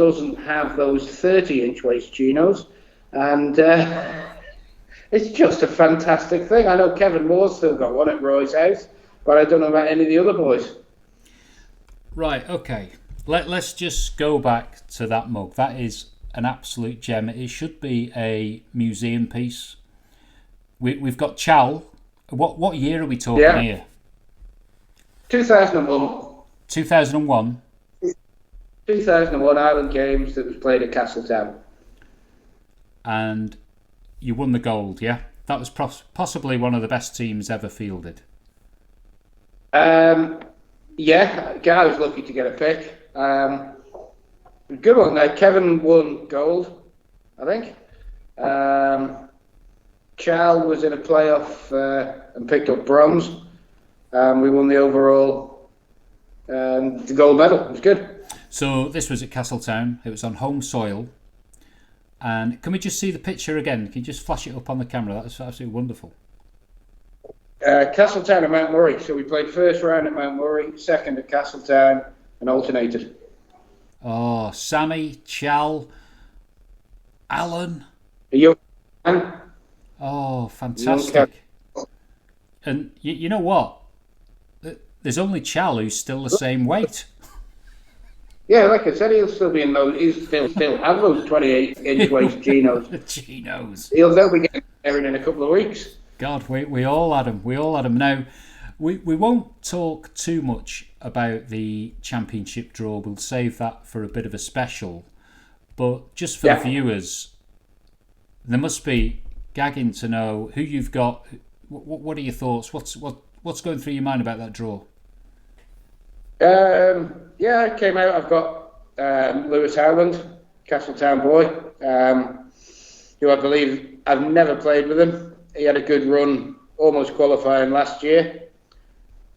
doesn't have those 30-inch waist chinos, and it's just a fantastic thing. I know Kevin Moore's still got one at Roy's house, but I don't know about any of the other boys. Right, okay. Let's just go back to that mug. That is an absolute gem. It should be a museum piece. We've got Chal. What year are we talking here? 2001. 2001? 2001 Island Games that was played at Castletown. And you won the gold, yeah? That was possibly one of the best teams ever fielded. Yeah, I was lucky to get a pick. Good one. Kevin won gold, I think. Chal was in a playoff and picked up bronze. We won the overall, the gold medal. It was good. So this was at Castletown. It was on home soil. And can we just see the picture again? Can you just flash it up on the camera? That was absolutely wonderful. Castletown and Mount Murray. So we played first round at Mount Murray, second at Castletown, and alternated. Oh, Sammy, Chal, Alan. You. Oh, fantastic. And you know what? There's only Chal who's still the same weight. Yeah, like I said, he'll still be in those. He'll still have those 28-inch waist chinos. Chinos. They'll be getting there in a couple of weeks. God, we all had them. We all had them. Now, we won't talk too much about the championship draw. We'll save that for a bit of a special. But just for the viewers, there must be gagging to know who you've got. What are your thoughts? What's going through your mind about that draw? I came out. I've got Lewis Howland, Castletown boy, who I believe I've never played with him. He had a good run, almost qualifying last year.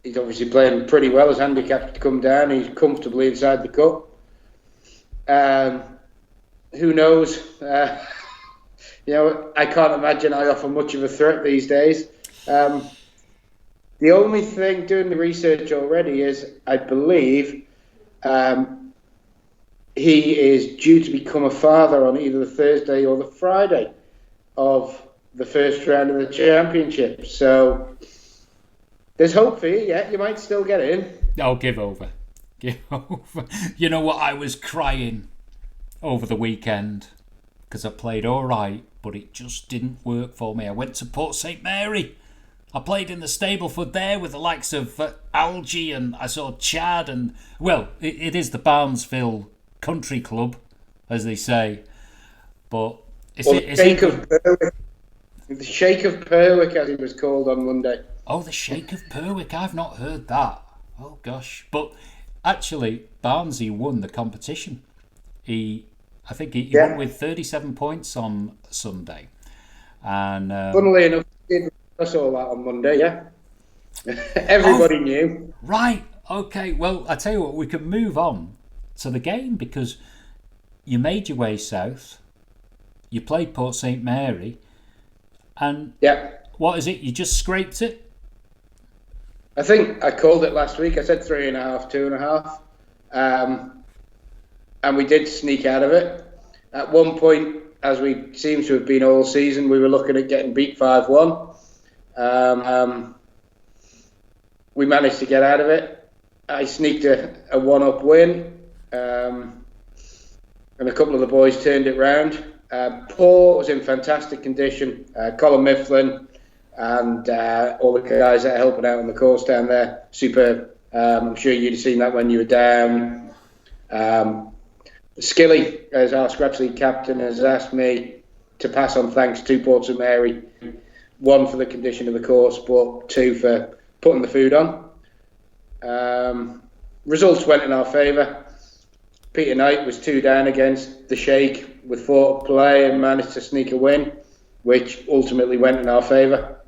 He's obviously playing pretty well. His handicap's come down. He's comfortably inside the cup. Who knows? I can't imagine I offer much of a threat these days. The only thing doing the research already is I believe he is due to become a father on either the Thursday or the Friday of the first round of the championship. So there's hope for you. Yeah, you might still get in. Oh, give over. Give over. You know what? I was crying over the weekend because I played all right, but it just didn't work for me. I went to Port St. Mary. I played in the Stableford there with the likes of Algie, and I saw Chad, and, well, it is the Barnesville Country Club, as they say. But the Shake of Perwick, as it was called on Monday. Oh, the Shake of Perwick. I've not heard that. Oh, gosh. But actually, Barnesy won the competition. I think he won with 37 points on Sunday. And funnily enough, I saw that on Monday, yeah. Everybody knew. Right, okay. Well, I tell you what, we can move on to the game because you made your way south, you played Port St. Mary, and what is it? You just scraped it? I think I called it last week. I said 3.5, 2.5. And we did sneak out of it. At one point, as we seem to have been all season, we were looking at getting beat 5-1. We managed to get out of it. I sneaked a 1-up win, and a couple of the boys turned it round. Paul was in fantastic condition. Colin Mifflin and all the guys that are helping out on the course down there, superb. I'm sure you'd have seen that when you were down. Skilly, as our Scratch League captain, has asked me to pass on thanks to Port St. Mary. 1 for the condition of the course, but 2 for putting the food on. Results went in our favour. Peter Knight was 2 down against the Shake with 4 to play and managed to sneak a win, which ultimately went in our favour.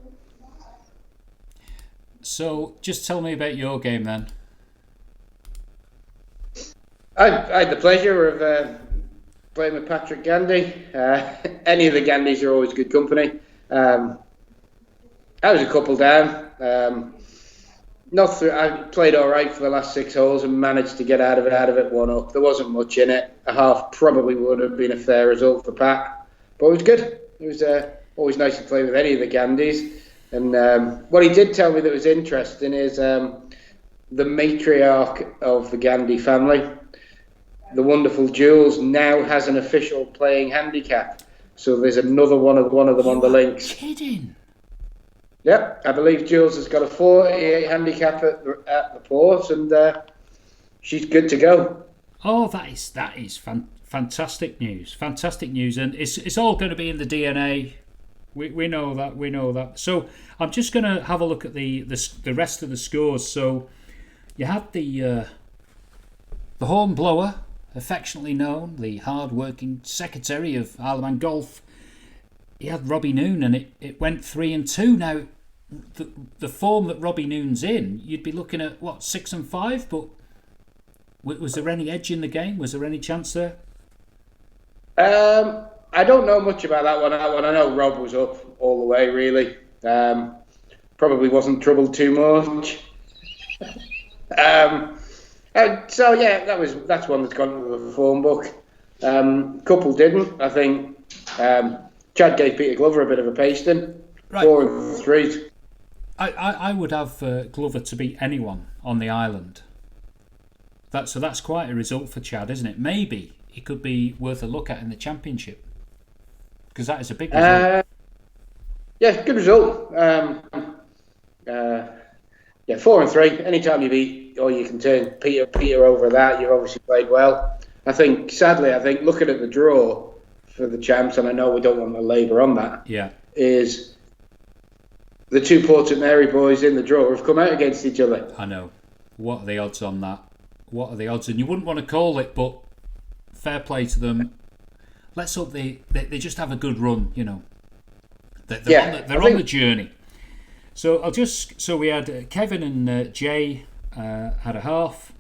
So, just tell me about your game then. I had the pleasure of playing with Patrick Gandy. Any of the Gandys are always good company. I was a couple down. Not through. I played all right for the last 6 holes and managed to get out of it 1 up. There wasn't much in it. A half probably would have been a fair result for Pat, but it was good. It was always nice to play with any of the Gandys. And what he did tell me that was interesting is the matriarch of the Gandy family, the wonderful Jules, now has an official playing handicap. So there's another one of them on the links. Kidding? Yep, I believe Jules has got a 48 handicap at the port, and she's good to go. Oh, that is fantastic news. Fantastic news, and it's all going to be in the DNA. We know that. We know that. So I'm just going to have a look at the rest of the scores. So you had the horn blower, affectionately known, the hard-working secretary of IOM Golf. He had Robbie Noon, and it went 3-2. Now, the form that Robbie Noon's in, you'd be looking at, 6-5? But was there any edge in the game? Was there any chance there? I don't know much about that one. I know Rob was up all the way, really. Probably wasn't troubled too much. So yeah, that's one that's gone to the form book. Couple didn't. I think Chad gave Peter Glover a bit of a pasting. Right. 4 and 3. I would have Glover to beat anyone on the island. So that's quite a result for Chad, isn't it? Maybe it could be worth a look at in the championship, because that is a big result. Yeah, good result. Yeah, 4 and 3. Anytime you beat, or you can turn Peter over that, you've obviously played well. I think, sadly, looking at the draw for the champs, and I know we don't want to labour on that, is the two Port St Mary boys in the draw have come out against each other. I know. What are the odds on that? What are the odds? And you wouldn't want to call it, but fair play to them. Let's hope they just have a good run, you know. They're on the journey. So we had Kevin and Jay had a half.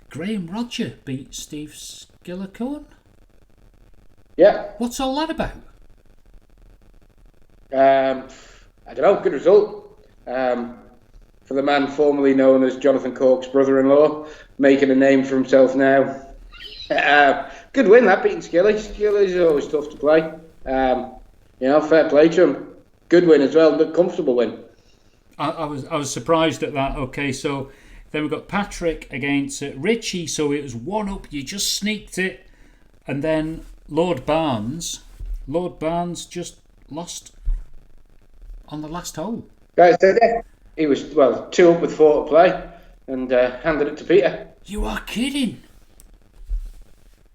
Graham Roger beat Steve Skillicorn. Yeah. What's all that about? I don't know. Good result for the man formerly known as Jonathan Cork's brother-in-law, making a name for himself now. Good win, that, beating Skilly. Skilly is always tough to play. Fair play to him. Good win as well, but comfortable win. I was surprised at that. Okay, so then we've got Patrick against Richie. So it was 1 up. You just sneaked it, and then Lord Barnes just lost on the last hole. Guys, he was 2 up with 4 to play, and handed it to Peter. You are kidding!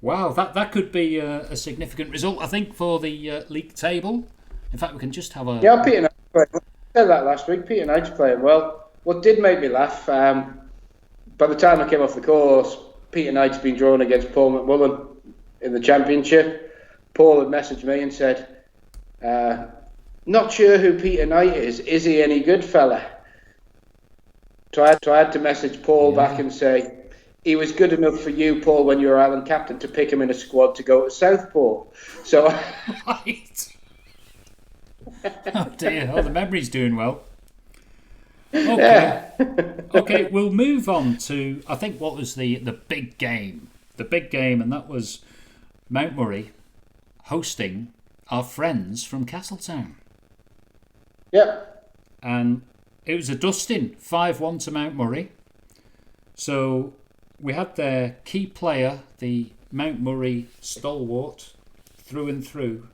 Wow, that could be a significant result, I think, for the league table. In fact, we can just have a... Yeah, Peter Knight's playing well. I said that last week. Peter Knight's playing well. What did make me laugh, by the time I came off the course, Peter Knight's been drawn against Paul McMullen in the championship. Paul had messaged me and said, not sure who Peter Knight is. Is he any good fella? So I had to message Paul back and say, he was good enough for you, Paul, when you were island captain, to pick him in a squad to go to Southport. So, right. Oh dear! Oh, the memory's doing well. Okay. Yeah. Okay, we'll move on to, I think, what was the big game. The big game, and that was Mount Murray hosting our friends from Castletown. Yep. And it was a dusting, 5-1 to Mount Murray. So we had their key player, the Mount Murray stalwart, through and through.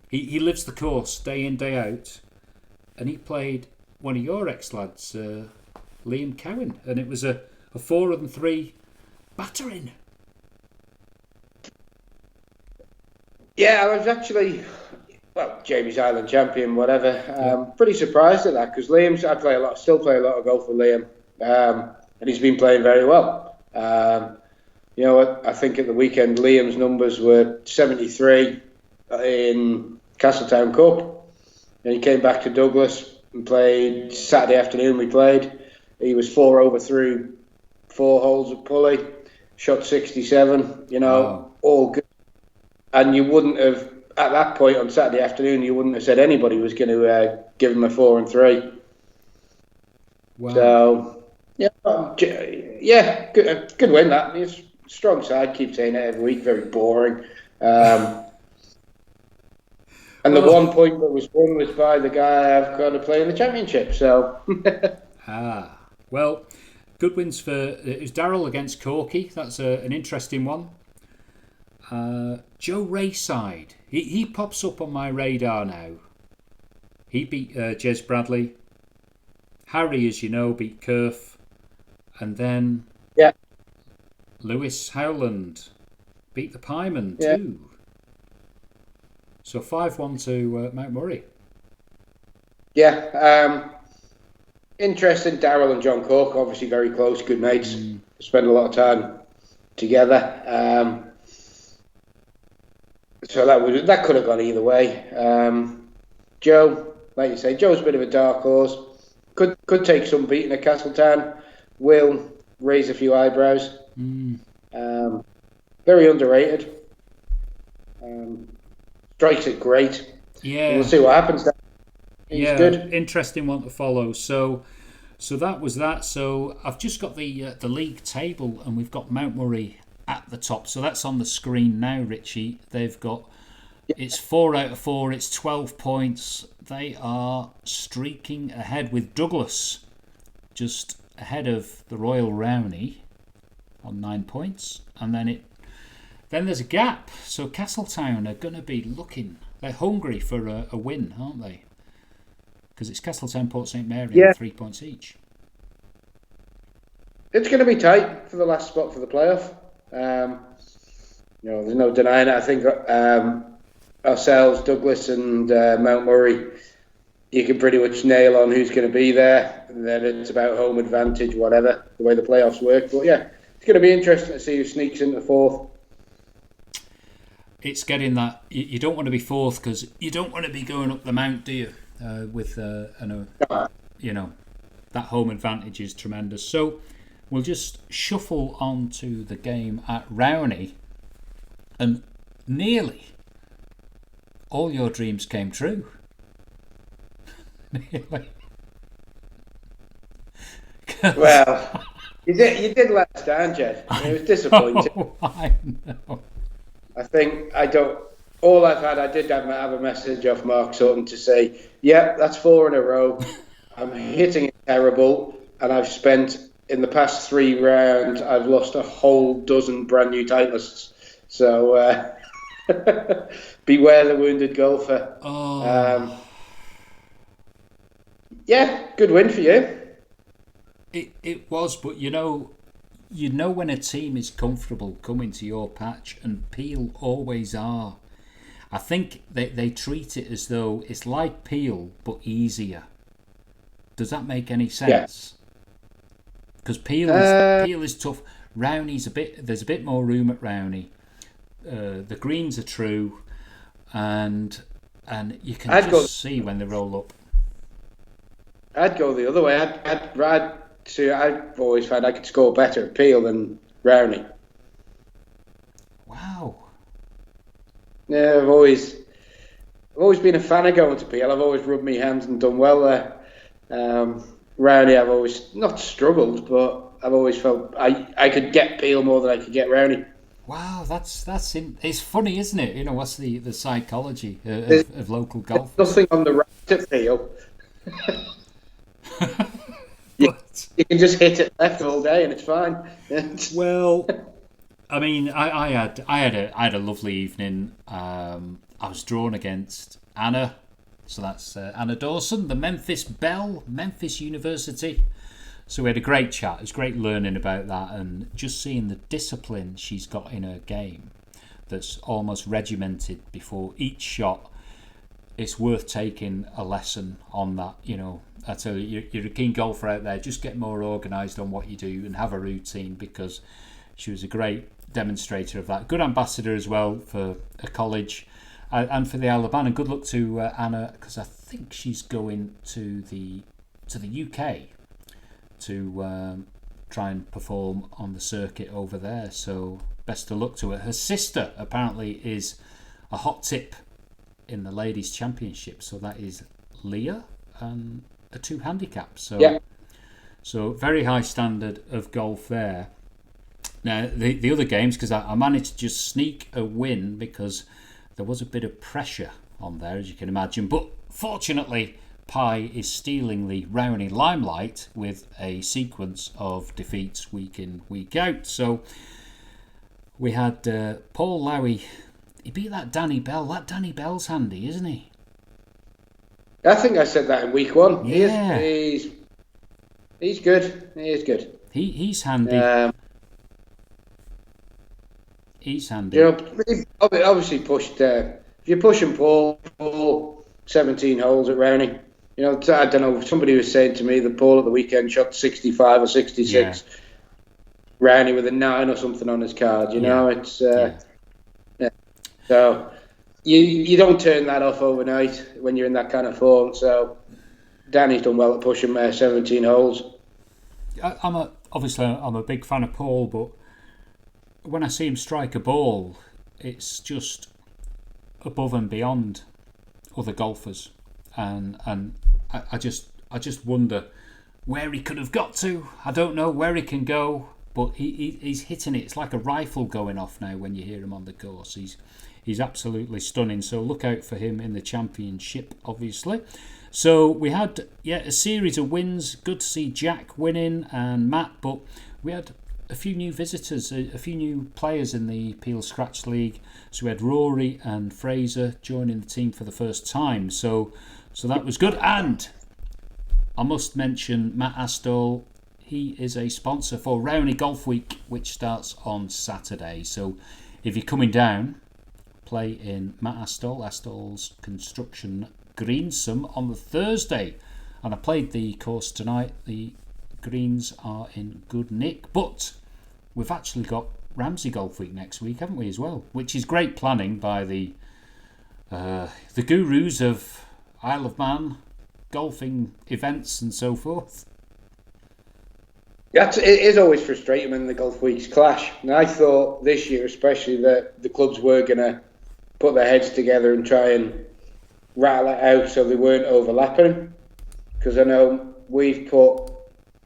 He lives the course day in, day out. And he played one of your ex-lads, Liam Cowan. And it was a 4 and 3 battering. Yeah, I was actually, Jamie's Island champion, whatever. Pretty surprised at that, because still play a lot of golf with Liam. And he's been playing very well. I think at the weekend, Liam's numbers were 73 in Castletown Cup. And he came back to Douglas and played Saturday afternoon. We played. He was 4 over through 4 holes at Pulley, shot 67. Wow. All good. And you wouldn't have, at that point on Saturday afternoon, you wouldn't have said anybody was going to give him a 4 and 3. Wow. So Yeah, yeah, good win that. It's strong side. Keep saying it every week. Very boring. Um, and the Well, 1 point that was won was by the guy I've got to play in the championship. So well, good wins for it was Darrell against Corky. That's an interesting one. Joe Rayside, he pops up on my radar now. He beat Jez Bradley. Harry, as you know, beat Kerf, and then yeah, Lewis Howland beat the Pieman yeah, too. So 5-1 to Mount Murray. yeah. Interesting. Darrell and John Cork, obviously very close, good mates. Spend a lot of time together. So that could have gone either way. Joe, like you say, Joe's a bit of a dark horse. Could take some beating at Castletown. Will raise a few eyebrows. Very underrated. Strikes it great. Yeah, We'll see what happens. He's good. Interesting one to follow. So that was that. So I've just got the league table, and we've got Mount Murray at the top. So that's on the screen now, Richie. They've got it's 4 out of 4. It's 12 points. They are streaking ahead with Douglas just ahead of the Royal Rowney on 9 points, and then there's a gap. So Castletown are going to be looking. They're hungry for a win, aren't they? Because it's Castletown, Port St Mary, and 3 points each. It's going to be tight for the last spot for the playoff. There's no denying it. I think ourselves, Douglas and Mount Murray, you can pretty much nail on who's going to be there. And then it's about home advantage, whatever, the way the playoffs work. But yeah, it's going to be interesting to see who sneaks into fourth. It's getting that you don't want to be fourth because you don't want to be going up the mount, do you? With that home advantage is tremendous. So we'll just shuffle on to the game at Rowney, and nearly all your dreams came true. Nearly. Well, you did let us down, Jed. It was disappointing. I know. I think I did have a message off Mark Sutton to say, yeah, that's 4 in a row. I'm hitting it terrible, and I've spent in the past 3 rounds, I've lost a whole dozen brand new Titleists. So beware the wounded golfer. Yeah, good win for you. It was, but you know when a team is comfortable coming to your patch, and Peel always are. I think they treat it as though it's like Peel but easier. Does that make any sense? Because Peel is tough. Rowney's there's a bit more room at Rowney. The greens are true, and you can see when they roll up. I'd go the other way. I've always found I could score better at Peel than Rowney. Wow. Yeah, I've always been a fan of going to Peel. I've always rubbed my hands and done well there. Rowney, I've always not struggled, but I've always felt I could get Peel more than I could get Rowney. Wow, it's funny, isn't it? What's the psychology of local golf? Nothing on the right at Peel. You can just hit it left all day and it's fine. Well, I mean, I had a lovely evening. I was drawn against Anna, so that's Anna Dawson, the Memphis Belle, Memphis University. So we had a great chat. It was great learning about that and just seeing the discipline she's got in her game that's almost regimented before each shot. It's worth taking a lesson on that. I tell you, you're a keen golfer out there. Just get more organised on what you do and have a routine, because she was a great demonstrator of that. Good ambassador as well for a college and for the Isle of Man. And good luck to Anna, because I think she's going to the UK to try and perform on the circuit over there. So best of luck to her. Her sister apparently is a hot tip in the ladies' championship. So that is Leah and a 2 handicap. So So very high standard of golf there. Now the other games, because I managed to just sneak a win because there was a bit of pressure on there, as you can imagine. But fortunately, Pie is stealing the Rowney limelight with a sequence of defeats week in, week out. So we had Paul Lowy. He beat that Danny Bell. That Danny Bell's handy, isn't he? I think I said that in week one. Yeah. He's good. He is good. He's handy. He's handy. You know, obviously pushed. If you're pushing Paul 17 holes at Rowney, you know, I don't know. Somebody was saying to me that Paul at the weekend shot 65 or 66. Yeah. Rowney with a 9 or something on his card. You know, it's. Yeah. So you don't turn that off overnight when you're in that kind of form. So Danny's done well at pushing 17 holes. I'm a big fan of Paul, but when I see him strike a ball, it's just above and beyond other golfers, and I just wonder where he could have got to. I don't know where he can go, but he's hitting it. It's like a rifle going off now when you hear him on the course. He's absolutely stunning. So look out for him in the championship, obviously. So we had a series of wins. Good to see Jack winning and Matt, but we had a few new visitors, a few new players in the Peel Scratch League. So we had Rory and Fraser joining the team for the first time. So that was good. And I must mention Matt Astall. He is a sponsor for Rowney Golf Week, which starts on Saturday. So if you're coming down, play in Matt Astall's Construction Greensome on the Thursday. And I played the course tonight. The greens are in good nick, but we've actually got Ramsey Golf Week next week, haven't we, as well? Which is great planning by the gurus of Isle of Man golfing events and so forth. Yeah, it is always frustrating when the golf weeks clash. And I thought this year, especially, that the clubs were going to put their heads together and try and rattle it out so they weren't overlapping. Because I know we've put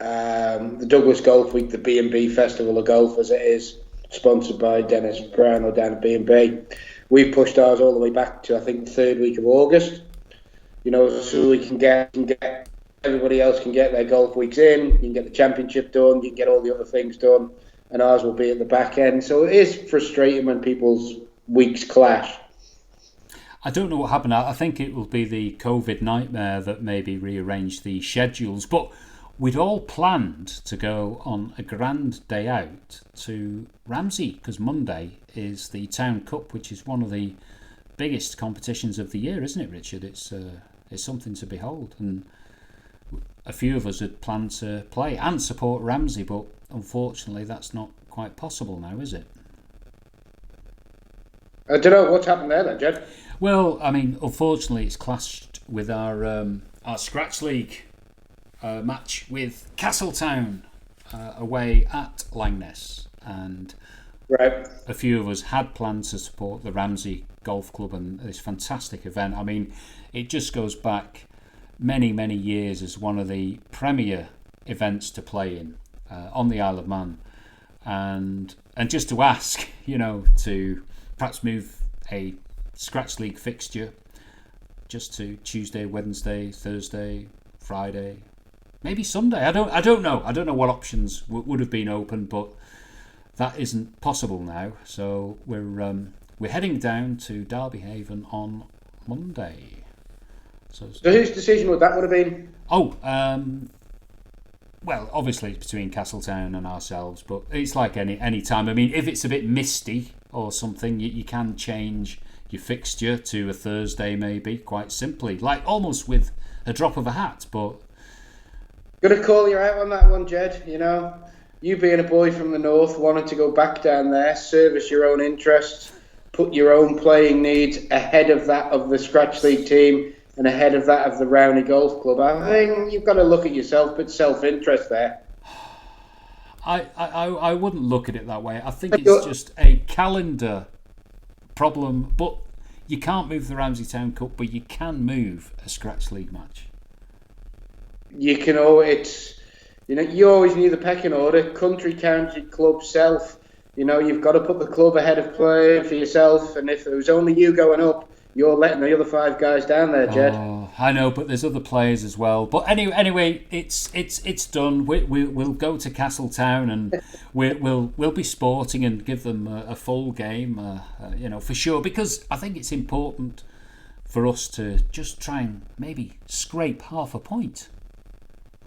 the Douglas Golf Week, the B&B Festival of Golf, as it is, sponsored by Dennis Brown down at B&B. We've pushed ours all the way back to, I think, the third week of August. You know, so we can get everybody else can get their golf weeks in. You can get the championship done. You can get all the other things done, and ours will be at the back end. So it is frustrating when people's weeks clash. I don't know what happened. I think it will be the COVID nightmare that maybe rearranged the schedules. But we'd all planned to go on a grand day out to Ramsey, because Monday is the Town Cup, which is one of the biggest competitions of the year, isn't it, Richard? It's something to behold. And a few of us had planned to play and support Ramsey, but unfortunately that's not quite possible now, is it? I don't know what's happened there then, Jed. Well, I mean, unfortunately it's clashed with our Scratch League match with Castletown away at Langness, and right. A few of us had planned to support the Ramsey Golf Club and this fantastic event. I mean, it just goes back many, many years as one of the premier events to play in on the Isle of Man, and just to ask, you know, to perhaps move a Scratch League fixture just to Tuesday, Wednesday, Thursday, Friday, maybe Sunday. I don't know. I don't know what options would have been open, but that isn't possible now. So we're heading down to Derby Haven on Monday. So whose decision would have been? Oh, well, obviously it's between Castletown and ourselves, but it's like any time. I mean, if it's a bit misty or something, you can change your fixture to a Thursday, maybe, quite simply, like almost with a drop of a hat. But gonna call you out on that one, Jed. You know, you being a boy from the north, wanting to go back down there, service your own interests, put your own playing needs ahead of that of the Scratch League team and ahead of that of the Rowney Golf Club. I think you've got to look at yourself, put self-interest there. I wouldn't look at it that way. I think it's just a calendar problem, but you can't move the Ramsey Town Cup, but you can move a Scratch League match. You can always, you always knew the pecking order: country, county, club, self. You've got to put the club ahead of playing for yourself. And if it was only you going up, you're letting the other 5 guys down there, Jed. Oh, I know, but there's other players as well. But anyway, it's done. We'll go to Castletown and we'll be sporting and give them a full game, for sure. Because I think it's important for us to just try and maybe scrape half a point.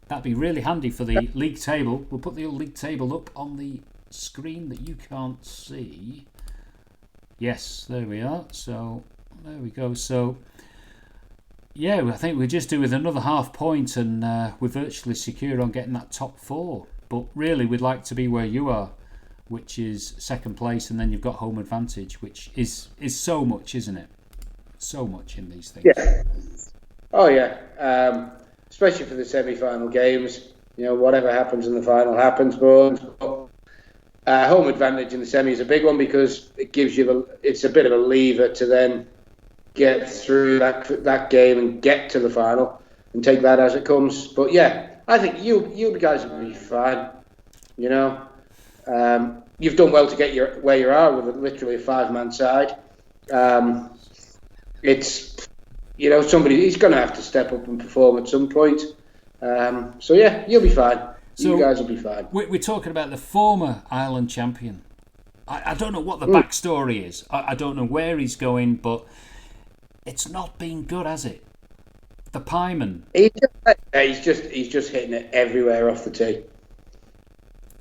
That'd be really handy for the league table. We'll put the league table up on the screen that you can't see. Yes, there we are. So there we go. So yeah, I think we're just with another half point and we're virtually secure on getting that top 4. But really, we'd like to be where you are, which is second place, and then you've got home advantage, which is so much, isn't it? So much in these things. Yeah. Oh yeah. Especially for the semi-final games. Whatever happens in the final happens. But home advantage in the semi is a big one because it gives you it's a bit of a lever to then get through that game and get to the final and take that as it comes. But yeah, I think you guys will be fine. You've done well to get where you are with literally a 5-man side. It's somebody he's going to have to step up and perform at some point. So yeah, you'll be fine. You guys will be fine. We're talking about the former Ireland champion. I don't know what the backstory is. I don't know where he's going, but it's not been good, has it? The pieman. He's just hitting it everywhere off the tee.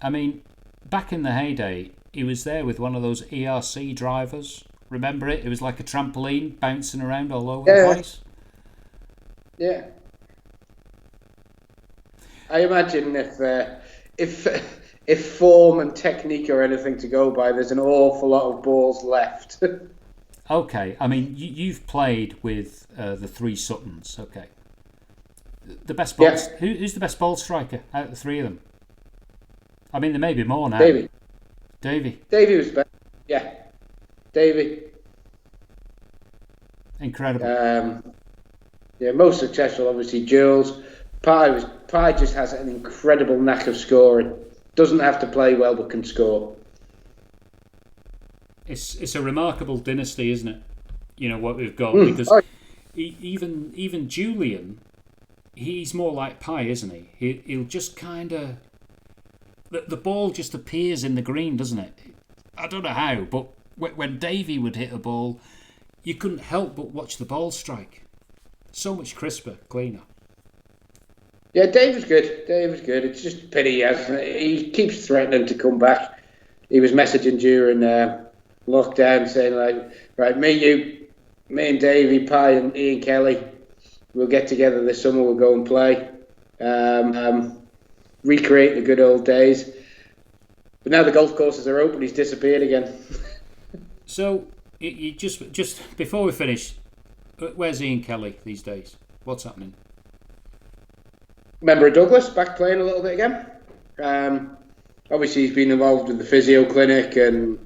I mean, back in the heyday, he was there with one of those ERC drivers. Remember it? It was like a trampoline bouncing around all over the place. Yeah. I imagine if form and technique are anything to go by, there's an awful lot of balls left. Okay, I mean you've played with the 3 Suttons. Okay, the best ball. Yeah. Who's the best ball striker out of the 3 of them? I mean, there may be more now. Davy was best. Yeah, Davy. Incredible. Most successful, obviously, Jules. Pye just has an incredible knack of scoring. Doesn't have to play well, but can score. It's a remarkable dynasty, isn't it? What we've got because even Julian, he's more like Pye, isn't he? He'll just kind of the ball just appears in the green, doesn't it? I don't know how, but when Davy would hit a ball, you couldn't help but watch the ball strike. So much crisper, cleaner. Yeah, Dave was good. It's just a pity he keeps threatening to come back. He was messaging during lockdown saying, like, right, me and Davey, Pye and Ian Kelly, we'll get together this summer, we'll go and play. Recreate the good old days. But now the golf courses are open, he's disappeared again. So, you just before we finish, where's Ian Kelly these days? What's happening? Member of Douglas, back playing a little bit again. Obviously, he's been involved with the physio clinic and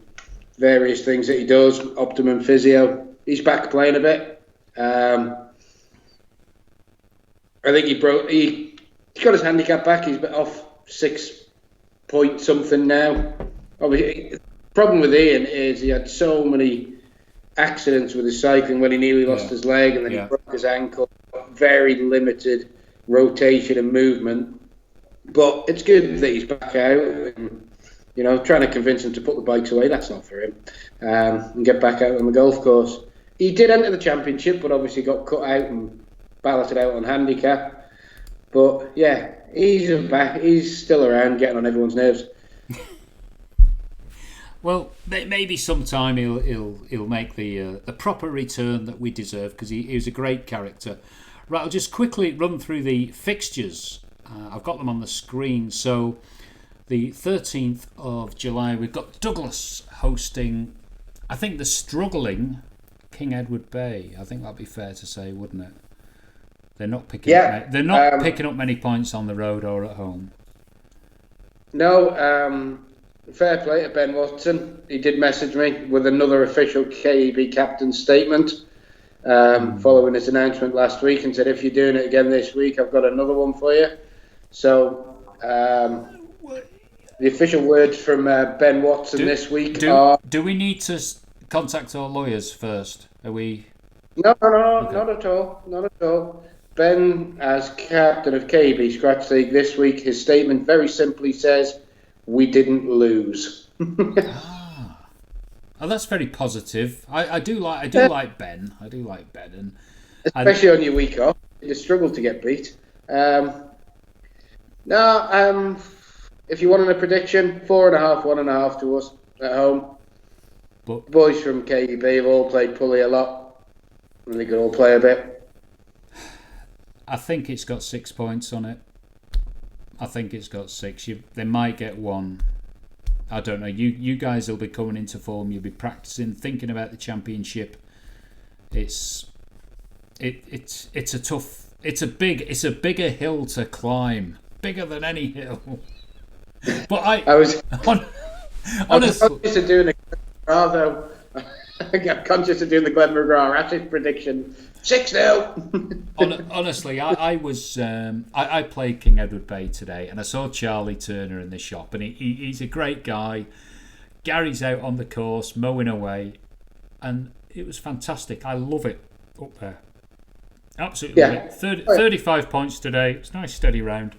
various things that he does, Optimum Physio. He's back playing a bit. I think he got his handicap back. He's off 6 point something now. Obviously, the problem with Ian is he had so many accidents with his cycling when he nearly lost his leg and then he broke his ankle. Very limited rotation and movement. But it's good that he's back out and, trying to convince him to put the bikes away. That's not for him. And get back out on the golf course. He did enter the championship, but obviously got cut out and balloted out on handicap. But yeah, he's back. He's still around, getting on everyone's nerves. Well, maybe sometime he'll make the proper return that we deserve, because he was a great character. Right, I'll just quickly run through the fixtures. I've got them on the screen. So the 13th of July, we've got Douglas hosting, I think, the struggling King Edward Bay. I think that'd be fair to say, wouldn't it? They're not picking up many points on the road or at home. No, fair play to Ben Watson. He did message me with another official KEB captain statement following his announcement last week, and said, if you're doing it again this week, I've got another one for you. So The official words from Ben Watson this week are... Do we need to contact our lawyers first? Are we... No, okay. Not at all. Not at all. Ben, as captain of KB Scratch League this week, his statement very simply says, "We didn't lose." Oh, that's very positive. I do like Ben. I do like Ben, especially on your week off, you struggle to get beat. If you wanted a prediction, 4.5, 1.5 to us at home. But boys from KDB have all played pulley a lot, and they can all play a bit. I think it's got 6 points on it. I think it's got 6. They might get 1. I don't know. You guys will be coming into form. You'll be practicing, thinking about the championship. It's a tough. It's a bigger hill to climb, bigger than any hill. But I was honestly conscious of doing though. I'm conscious of doing the Glen McGrath Ashes prediction. 6-0. Honestly, I was I played King Edward Bay today, and I saw Charlie Turner in the shop, and he's a great guy. Gary's out on the course mowing away, and it was fantastic. I love it up there. Absolutely love it. 35 points today. It's a nice steady round.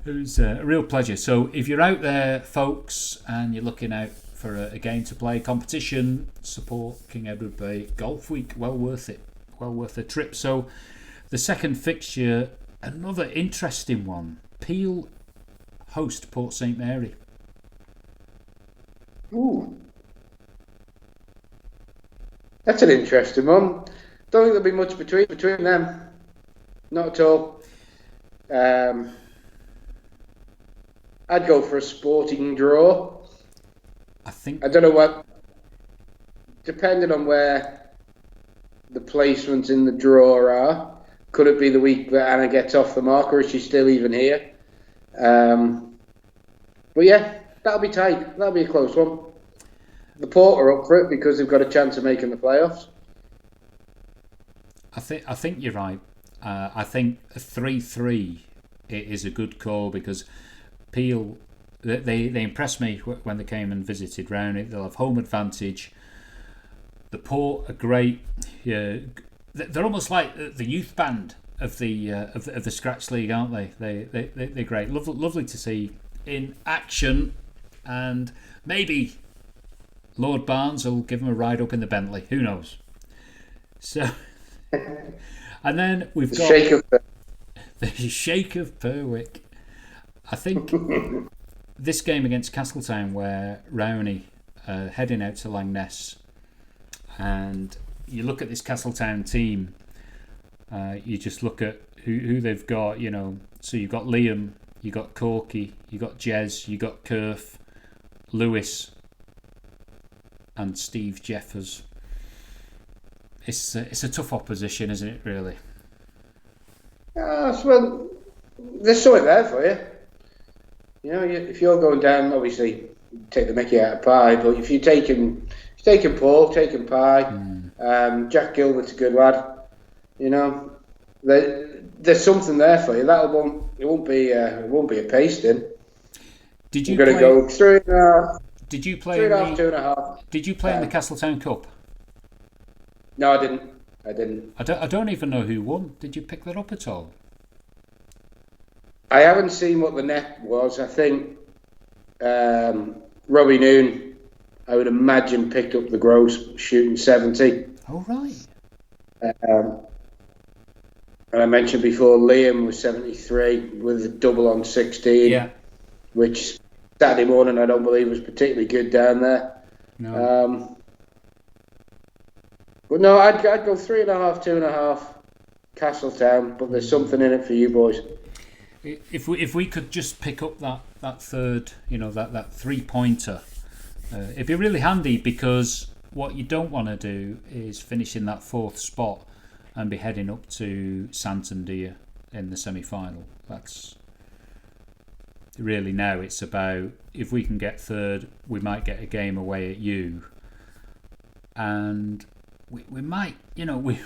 It was a real pleasure. So if you're out there, folks, and you're looking out for a game to play, competition, support King Edward Bay Golf Week. Well worth it. Well worth a trip. So the second fixture, another interesting one. Peel host Port St Mary. Ooh, that's an interesting one. Don't think there'll be much between them. Not at all. I'd go for a sporting draw. I don't know what. Depending on where the placements in the draw are, could it be the week that Anna gets off the mark, or is she still even here? But yeah, that'll be tight. That'll be a close one. The Port are up for it because they've got a chance of making the playoffs. I think you're right. I think a 3-3 is a good call because Peel, they impressed me when they came and visited round it. They'll have home advantage. The Port are great. Yeah, they're almost like the youth band of the Scratch League, aren't they? They're great. Lovely to see in action, and maybe Lord Barnes will give them a ride up in the Bentley. Who knows? So, and then we've got the Shake of Berwick. I think this game against Castletown, where Rowney heading out to Langness, and you look at this Castletown team, you just look at who they've got, you know. So you've got Liam, you've got Corky, you've got Jez, you've got Kerf, Lewis, and Steve Jeffers. It's a tough opposition, isn't it, really? Well, there's something there for you. You know, if you're going down, obviously take the mickey out of Pie, but if you're taking Paul, taking Pie, Jack Gilbert's a good lad. You know, there's something there for you. It won't be a pasting. Did you? We're going to go 3.5. Did you play 3.5, 2.5? Did you play in the Castletown Cup? No, I didn't. I don't even know who won. Did you pick that up at all? I haven't seen what the net was. I think Robbie Noon, I would imagine, picked up the gross, shooting 70. Oh, right. And I mentioned before, Liam was 73 with a double on 16. Yeah. Which Saturday morning I don't believe was particularly good down there. No. But no, I'd go 3.5, 2.5, Castletown. But there's something in it for you boys. If we could just pick up that third, you know, that 3-pointer, it'd be really handy, because what you don't want to do is finish in that 4th spot and be heading up to Santander in the semi-final. That's really, now it's about, if we can get 3rd, we might get a game away at you, and we might, you know, we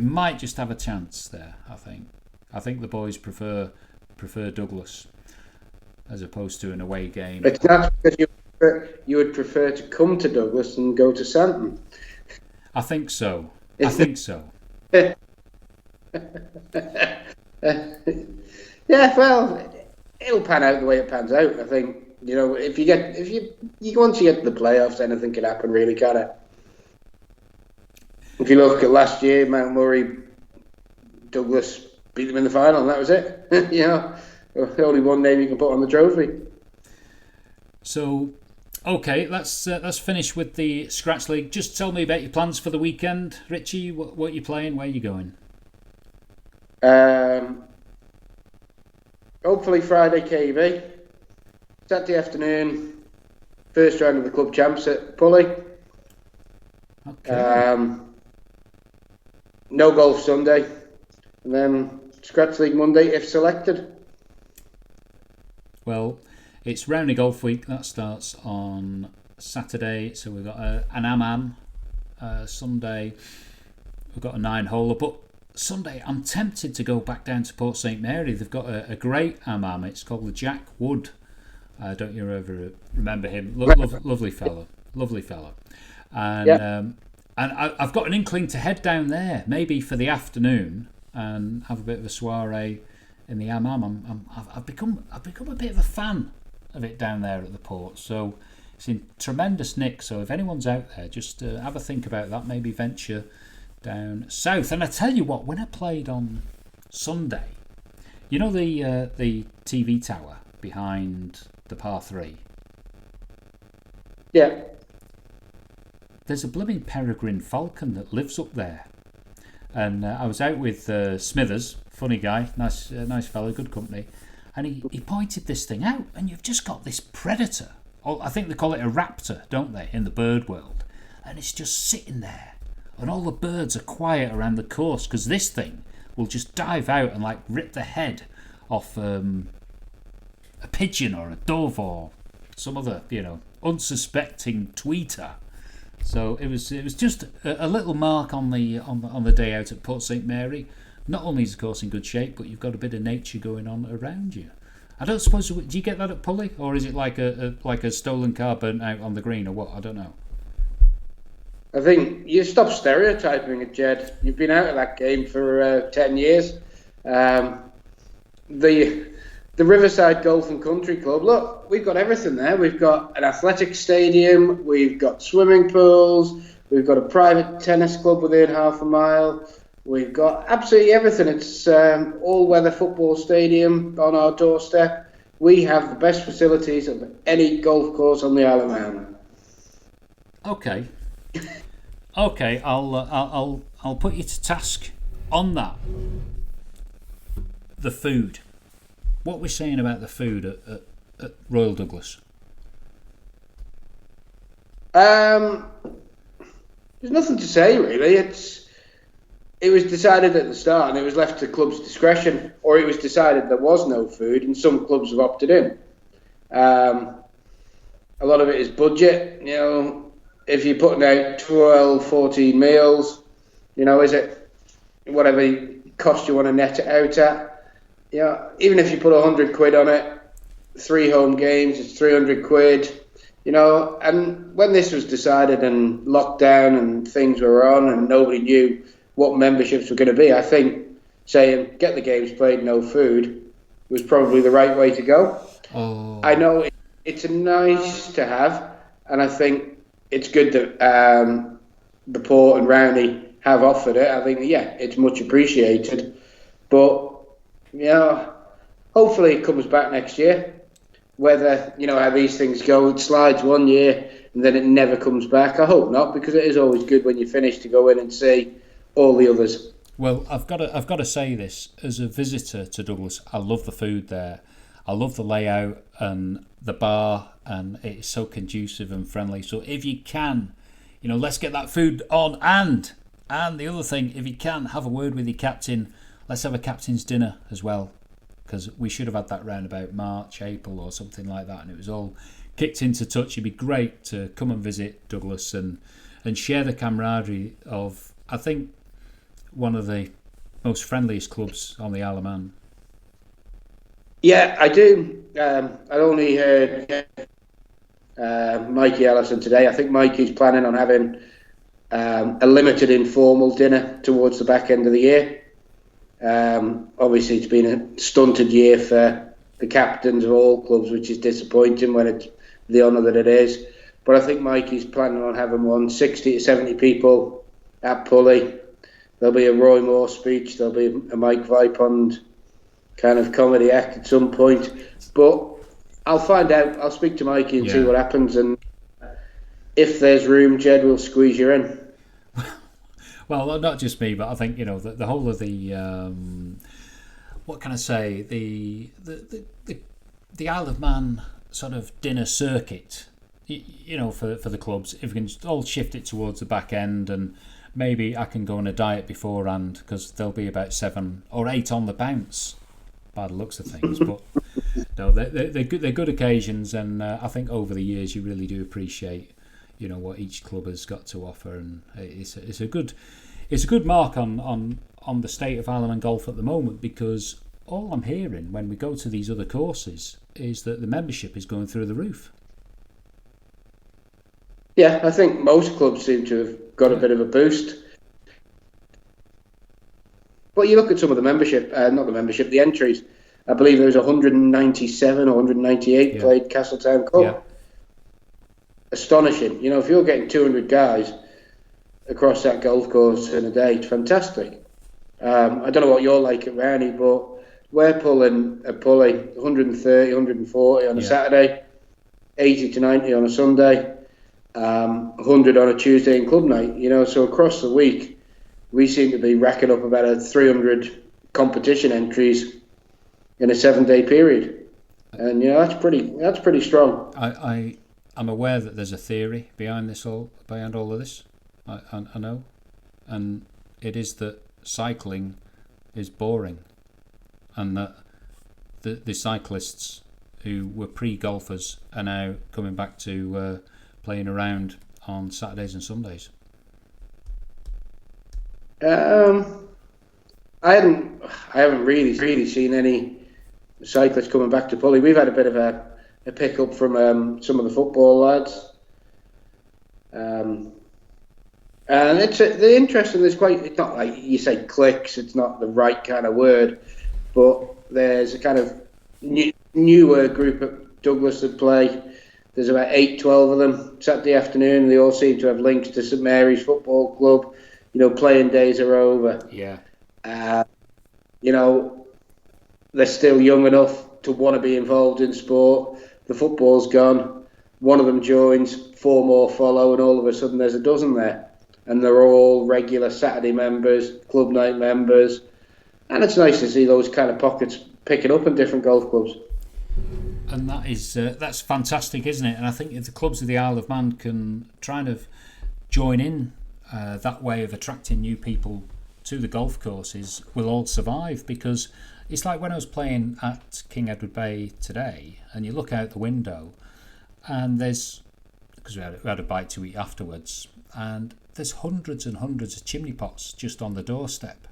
might just have a chance there. I think the boys prefer Douglas. as opposed to an away game. It's not because you would prefer to come to Douglas and go to Santon. I think so. I think so. Yeah, well, it'll pan out the way it pans out. I think, if you once you get to the playoffs, anything can happen, really, can't it? If you look at last year, Mount Murray, Douglas beat them in the final, and that was it. Only one name you can put on the trophy. So, okay, let's finish with the Scratch League. Just tell me about your plans for the weekend, Richie. What you playing? Where are you going? Hopefully Friday KB. Saturday afternoon, first round of the club champs at Pulley. Okay. No golf Sunday, and then Scratch League Monday if selected. Well, it's Rowney Golf Week. That starts on Saturday, so we've got an Amman. Sunday, we've got a 9-holer. But Sunday, I'm tempted to go back down to Port St Mary. They've got a great Amman. It's called the Jack Wood. Don't you ever remember him? Lovely fella. And yeah. And I've got an inkling to head down there, maybe for the afternoon, and have a bit of a soiree in the Amman. I've become a bit of a fan of it down there at the port. So it's in tremendous nick. So if anyone's out there, just have a think about that. Maybe venture down south. And I tell you what, when I played on Sunday, the TV tower behind the par 3. Yeah. There's a blooming peregrine falcon that lives up there, and I was out with Smithers, funny guy, nice fellow, good company, and he pointed this thing out, and you've just got this predator. Oh, I think they call it a raptor, don't they, in the bird world? And it's just sitting there, and all the birds are quiet around the course because this thing will just dive out and rip the head off a pigeon or a dove or some other unsuspecting tweeter. So it was just a little mark on the day out at Port St Mary. Not only is the course in good shape, but you've got a bit of nature going on around you. I don't suppose, do you get that at Pulley, or is it like a stolen car burnt out on the green, or what? I don't know. I think you stop stereotyping it, Jed. You've been out of that game for 10 years. The Riverside Golf and Country Club, look, we've got everything there. We've got an athletic stadium, we've got swimming pools, we've got a private tennis club within half a mile, we've got absolutely everything. It's all-weather football stadium on our doorstep. We have the best facilities of any golf course on the Isle of Man. Okay. Okay, I'll put you to task on that. The food. What we're saying about the food at Royal Douglas? There's nothing to say really. It was decided at the start, and it was left to clubs' discretion, or it was decided there was no food, and some clubs have opted in. A lot of it is budget. If you're putting out 12, 14 meals, is it whatever cost you want to net it out at? Even if you put 100 quid on it, 3 home games, it's 300 quid, and when this was decided and lockdown and things were on and nobody knew what memberships were going to be, I think saying get the games played, no food was probably the right way to go. Oh. I know it's a nice to have, and I think it's good that the Port and Rowney have offered it. I think, it's much appreciated, but hopefully it comes back next year. Whether, how these things go, it slides one year and then it never comes back. I hope not, because it is always good when you finish to go in and see all the others. Well, I've got to say this. As a visitor to Douglas, I love the food there. I love the layout and the bar, and it's so conducive and friendly. So if you can, let's get that food on. And the other thing, if you can, have a word with your captain. Let's have a captain's dinner as well, because we should have had that round about March, April or something like that, and it was all kicked into touch. It'd be great to come and visit Douglas and share the camaraderie of, I think, one of the most friendliest clubs on the Isle of Man. Yeah, I do. I only heard Mikey Ellison today. I think Mikey's planning on having a limited informal dinner towards the back end of the year. Obviously, it's been a stunted year for the captains of all clubs, which is disappointing when it's the honour that it is. But I think Mikey's planning on having one 60 to 70 people at Pulley. There'll be a Roy Moore speech. There'll be a Mike Vipond kind of comedy act at some point. But I'll find out. I'll speak to Mikey and see what happens. And if there's room, Jed will squeeze you in. Well, not just me, but I think the whole of the what can I say, the Isle of Man sort of dinner circuit, for the clubs. If we can just all shift it towards the back end, and maybe I can go on a diet beforehand, because there'll be about 7 or 8 on the bounce by the looks of things. But no, they're good occasions, and I think over the years you really do appreciate what each club has got to offer, and it's a good mark on the state of Isle of Man golf at the moment, because all I'm hearing when we go to these other courses is that the membership is going through the roof. Yeah, I think most clubs seem to have got a bit of a boost. But you look at some of the membership, the entries. I believe there was 197 or 198 played Castletown Cup. Yeah. Astonishing. If you're getting 200 guys across that golf course in a day, it's fantastic. I don't know what you're like at Rowney, but we're pulling a Pulley 130, 140 on a Saturday, 80 to 90 on a Sunday, 100 on a Tuesday in club night. So across the week, we seem to be racking up about 300 competition entries in a 7-day period, and that's pretty strong. I'm aware that there's a theory behind all of this. I know, and it is that cycling is boring, and that the cyclists who were pre-golfers are now coming back to playing around on Saturdays and Sundays. I haven't really seen any cyclists coming back to Pulley. We've had a bit of a pick up from some of the football lads. And the interesting. It's not like you say clicks. It's not the right kind of word, but there's a kind of newer group at Douglas that play. There's about 8, 12 of them Saturday afternoon. They all seem to have links to St Mary's Football Club. Playing days are over. Yeah. They're still young enough to want to be involved in sport. The football's gone. One of them joins, 4 more follow, and all of a sudden there's a dozen there. And they're all regular Saturday members, club night members. And it's nice to see those kind of pockets picking up in different golf clubs. And that's fantastic, isn't it? And I think if the clubs of the Isle of Man can try and join in that way of attracting new people to the golf courses, we'll all survive. Because it's like when I was playing at King Edward Bay today, and you look out the window, and because we had a bite to eat afterwards, and there's hundreds and hundreds of chimney pots just on the doorstep,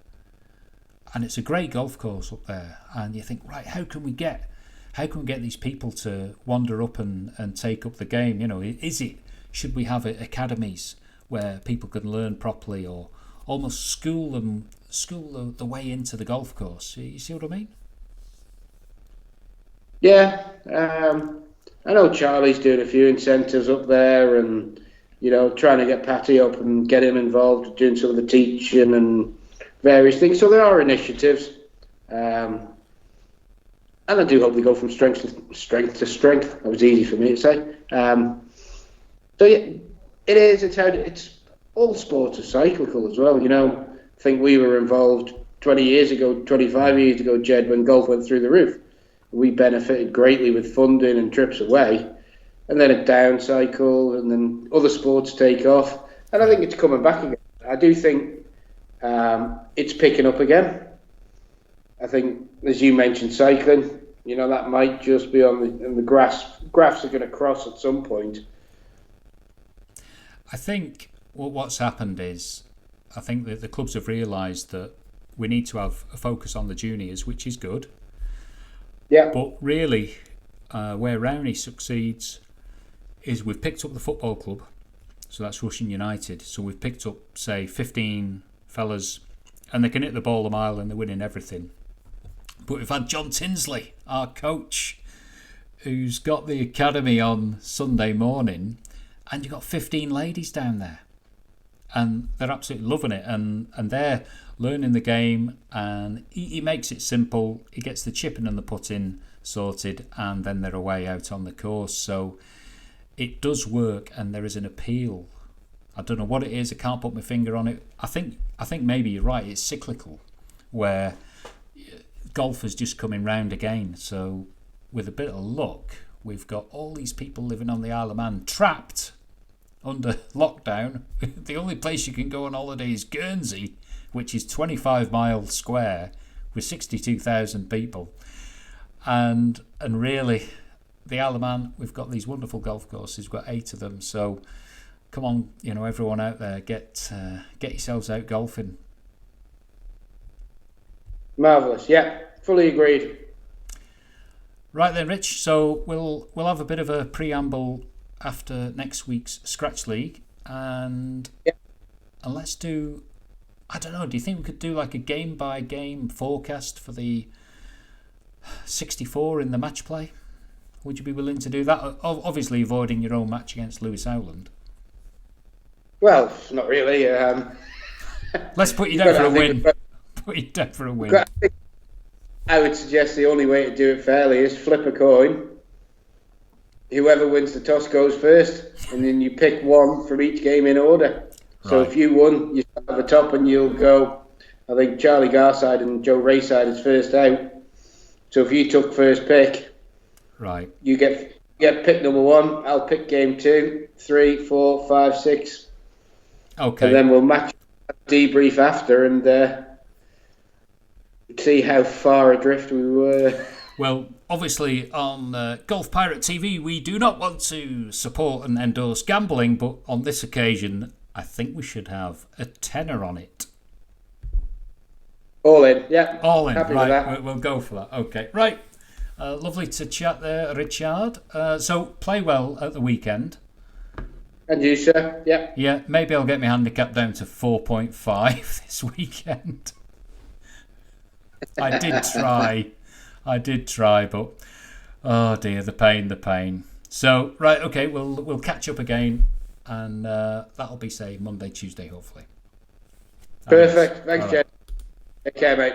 and it's a great golf course up there. And you think, right, how can we get these people to wander up and take up the game? Should we have academies where people can learn properly, or almost school the way into the golf course? You see what I mean? Yeah, I know Charlie's doing a few incentives up there, and trying to get Patty up and get him involved, doing some of the teaching and various things. So there are initiatives, and I do hope they go from strength to strength. That was easy for me to say. So yeah, it is. It's all sports are cyclical as well. I think we were involved 20 years ago, 25 years ago, Jed, when golf went through the roof. We benefited greatly with funding and trips away, and then it down cycle, and then other sports take off, and I think it's coming back again. I do think it's picking up again. I think, as you mentioned, cycling, that might just be on the graphs are going to cross at some point. I think what's happened is, I think that the clubs have realised that we need to have a focus on the juniors, which is good. Yeah. But really, where Rowney succeeds is we've picked up the football club, so that's Rushden United. So we've picked up, say, 15 fellas, and they can hit the ball a mile and they're winning everything. But we've had John Tinsley, our coach, who's got the academy on Sunday morning, and you've got 15 ladies down there. And they're absolutely loving it, and they're learning the game, and he makes it simple. He gets the chipping and the putting sorted, and then they're away out on the course. So it does work, and there is an appeal. I don't know what it is. I can't put my finger on it. I think maybe you're right. It's cyclical, where golf is just coming round again. So with a bit of luck, we've got all these people living on the Isle of Man trapped under lockdown. The only place you can go on holiday is Guernsey, which is 25 miles square with 62,000 people. And really, the Isle of Man, we've got these wonderful golf courses. We've got 8 of them. So come on, everyone out there, get yourselves out golfing. Marvellous. Yeah, fully agreed. Right then, Rich. So we'll have a bit of a preamble after next week's Scratch League, and let's do, I don't know, do you think we could do like a game by game forecast for the 64 in the match play? Would you be willing to do that? Obviously avoiding your own match against Lewis Howland. Well, not really. Let's put you down for a win. Put you down for a win. I would suggest the only way to do it fairly is flip a coin. Whoever wins the toss goes first, and then you pick one from each game in order. So if you won, you start at the top and you'll go, I think Charlie Garside and Joe Rayside is first out. So if you took first pick, right, you get pick number 1. I'll pick game 2, 3, 4, 5, 6. Okay. And then we'll match debrief after and see how far adrift we were. Well, obviously on Golf Pirate TV, we do not want to support and endorse gambling, but on this occasion, I think we should have a tenner on it. All in, yeah. All in, happy right. With that. We'll go for that. Okay, right. Lovely to chat there, Richard. So play well at the weekend. And you, sir? Yeah. Yeah, maybe I'll get my handicap down to 4.5 this weekend. I did try, but oh dear, the pain. So right, okay, we'll catch up again, and that'll be say Monday, Tuesday, hopefully. Perfect. Thanks, Jed. Take care, mate.